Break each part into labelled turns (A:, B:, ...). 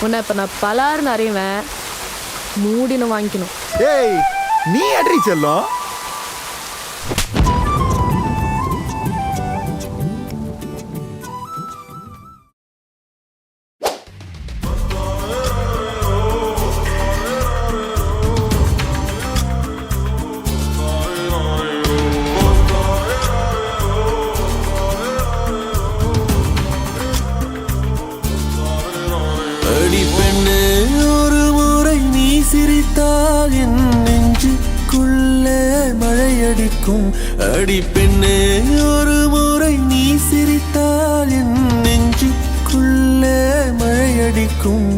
A: உன்னை இப்போ நான் பலாருன்னு அறிவேன், மூடின்னு வாங்கிக்கணும்.
B: ஏய் நீ அட்ரி செல்லும்.
C: அடி பெண்ணே, ஒரு முறை நீ சிரித்தால் என் நெஞ்சுக்குள்ளே மழையடிக்கும். அடி பெண்ணே, ஒரு முறை நீ சிரித்தால் என் நெஞ்சுக்குள்ளே மழையடிக்கும்.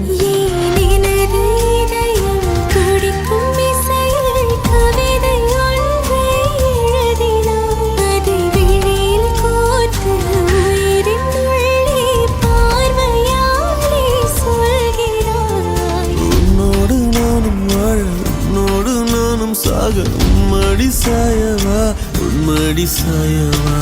C: சாக உம்மடி சாயவா, உம்மடி சாயவா.